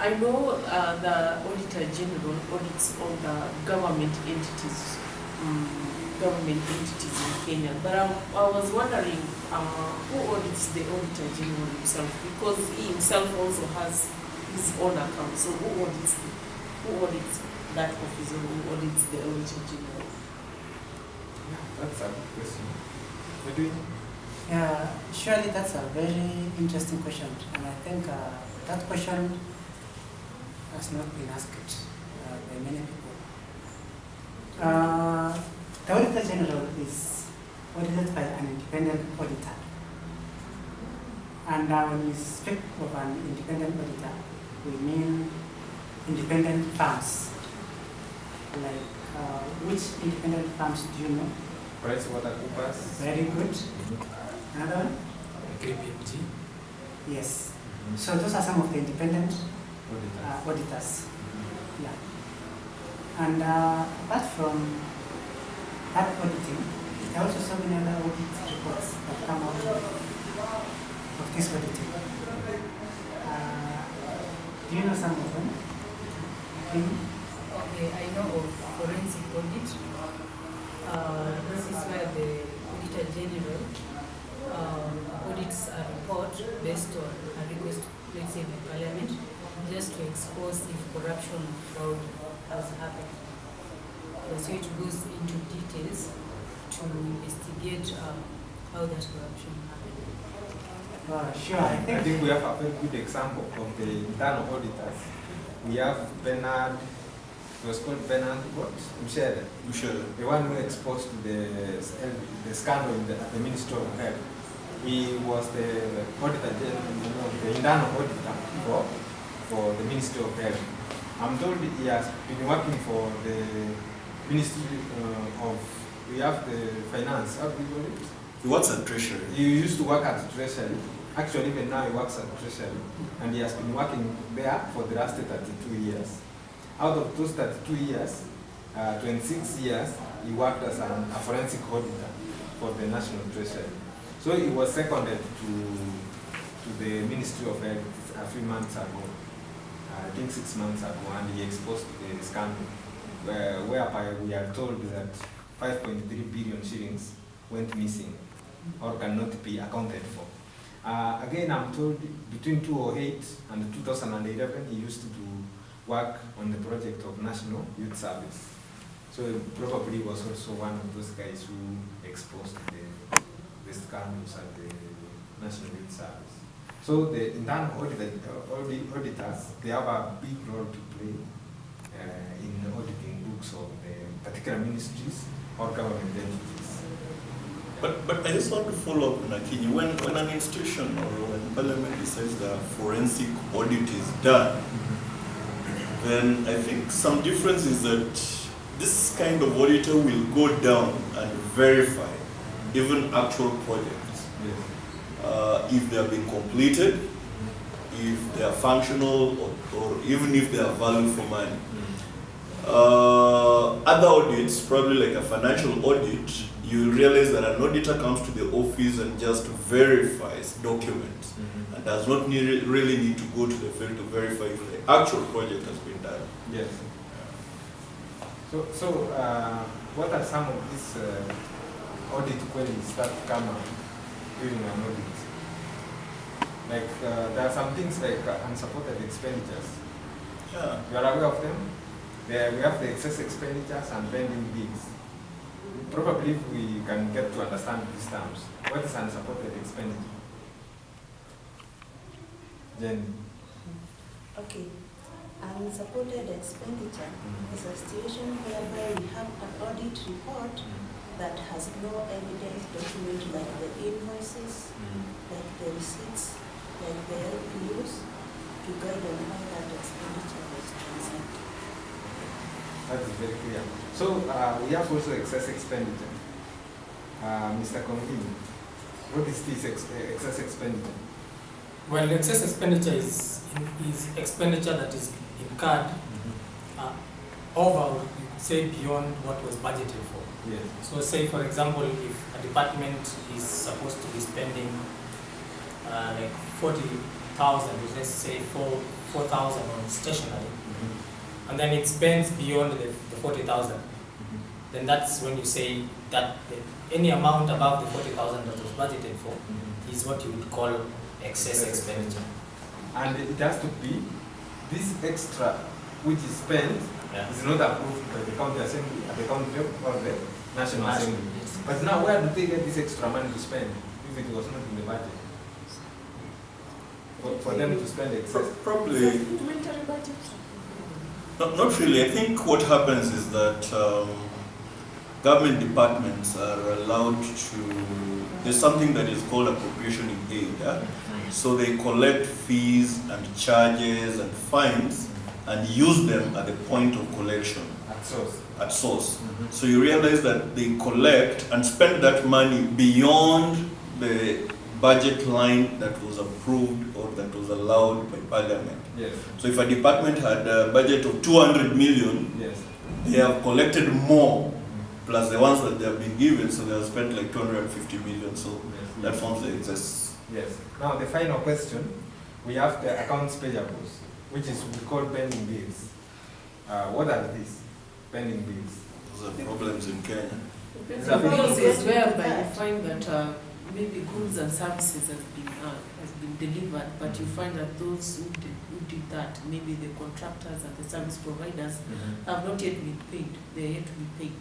I know the Auditor General audits all the government entities in Kenya, but I was wondering who audits the Auditor General himself, because he himself also has his own account. So who audits that office, or who audits the Auditor General? Yeah, that's a good question. What do you think? Yeah, surely that's a very interesting question, and I think that question has not been asked by many people. The Auditor General is audited by an independent auditor. And when we speak of an independent auditor, we mean independent firms. Like, which independent firms do you know? PricewaterhouseCoopers. Very good. Another one? KPMG. Yes. So those are some of the independent auditors. Yeah. And apart from that auditing, there are also so many other audit reports that come out of this auditing. Do you know some of them? Okay, I know of forensic audit. This is where the Auditor General audits a report based on a request, let's say, by Parliament, just to expose if corruption or fraud has happened. So it goes into details to investigate how that corruption happened. Sure, I think we have a very good example of the internal auditors. We have Bernard, it was called Bernard what? Michelle. The one who exposed the scandal at the Ministry of Health. He was the auditor general, the internal auditor for the Ministry of Health. I'm told he has been working for the Ministry we have the finance, how do you call it? He works at Treasury. He used to work at Treasury. Actually, even now he works at Treasury. And he has been working there for the last 32 years. Out of those 32 years, 26 years, he worked as a forensic auditor for the National Treasury. So he was seconded to the Ministry of Health a few months ago. I think 6 months ago, and he exposed the scandal, whereby we are told that 5.3 billion shillings went missing or cannot be accounted for. Again, I'm told between 2008 and 2011, he used to work on the project of National Youth Service. So he probably was also one of those guys who exposed the scandals at the National Youth Service. So the internal auditors, they have a big role to play in auditing books of the particular ministries or government entities. But I just want to follow up on Akinyi. When an institution or when Parliament decides that forensic audit is done, then I think some difference is that this kind of auditor will go down and verify even actual projects. Yes. If they have been completed, if they are functional, or even if they are value for money. Other audits, probably like a financial audit, you realize that an auditor comes to the office and just verifies documents and does not really need to go to the field to verify if the actual project has been done. Yes. So what are some of these audit queries that come up during an audit? Like there are some things like unsupported expenditures. Yeah. You are aware of them? We have the excess expenditures and pending bills. Probably if we can get to understand these terms. What is unsupported expenditure? Jenny. Okay. Unsupported expenditure is a situation whereby we have an audit report that has no evidence document like the invoices, like the receipts, like the LPUs, to guide on how that expenditure was transacted. That is very clear. So we have also excess expenditure. Mr. Kongini, what is this excess expenditure? Well, excess expenditure is expenditure that is incurred over, say, beyond what was budgeted for. Yes. So say, for example, if a department is supposed to be spending like 40,000, let's say 4,000 on stationery, and then it spends beyond the 40,000, then that's when you say that any amount above the 40,000 that was budgeted for is what you would call excess expenditure. And it has to be this extra which is spent is not approved by the county assembly, at the county level or the national assembly. Yes. But now where do they get this extra money to spend if it was not in the budget? For them to spend excess. Probably, Supplementary budget. not really. I think what happens is that government departments are allowed to, there's something that is called appropriation in aid. Yeah? So they collect fees and charges and fines and use them at the point of collection. At source. At source. So you realize that they collect and spend that money beyond the budget line that was approved or that was allowed by Parliament. Yes. So if a department had a budget of 200 million, Yes. they have collected more plus the ones that they have been given, so they have spent like 250 million. So Yes. that forms the excess. Yes. Now the final question, we have the accounts payables, which is we call pending bills. What are these pending bills? Those are problems in Kenya. Is that Bills because is whereby you find that maybe goods and services has been delivered, but you find that those who did that, maybe the contractors and the service providers, have not yet been paid. They are yet to be paid.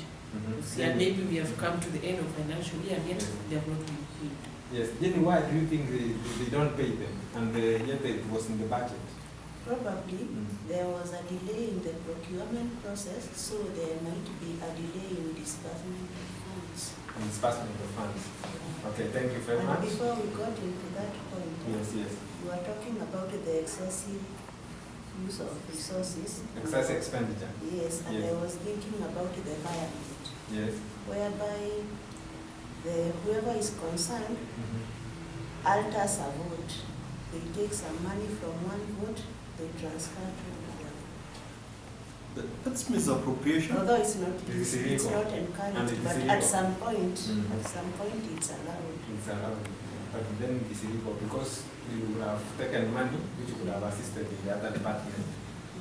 You see, and maybe we have come to the end of financial year and yet they have not been paid. Yes. Jenny, why do you think they don't pay them and yet it was in the budget? Probably there was a delay in the procurement process, so there might be a delay in disbursement of funds. Disbursement of funds. Okay, thank you very And much. before we got into that point, Yes, yes. we were talking about the excessive use of resources. Excess expenditure. Yes, and Yes. I was thinking about the environment, Yes. whereby whoever is concerned alters a vote. They take some money from one vote, they transfer to another. That's misappropriation. Although it's not, It is it's illegal. not And it encouraged, is but illegal. at some point, Mhm. it's allowed. It's allowed. But then it's illegal because you would have taken money which would have assisted in the other department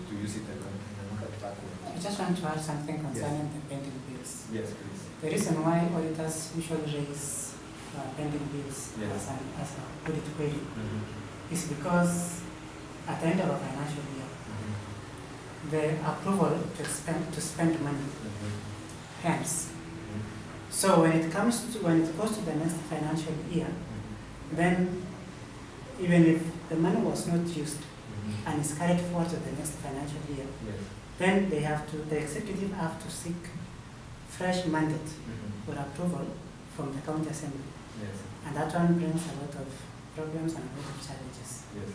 to use it in another department. I just want to add something concerning the pending bills. Yes, please. The reason why auditors usually raise pending bills Yes. as an audit query is because at the end of a financial year, the approval to spend money ends. So when it goes to the next financial year, then even if the money was not used and is carried forward to the next financial year, Yes. then the executive have to seek fresh mandate for approval from the county assembly. Yes. And that one brings a lot of problems and a lot of challenges. Yes.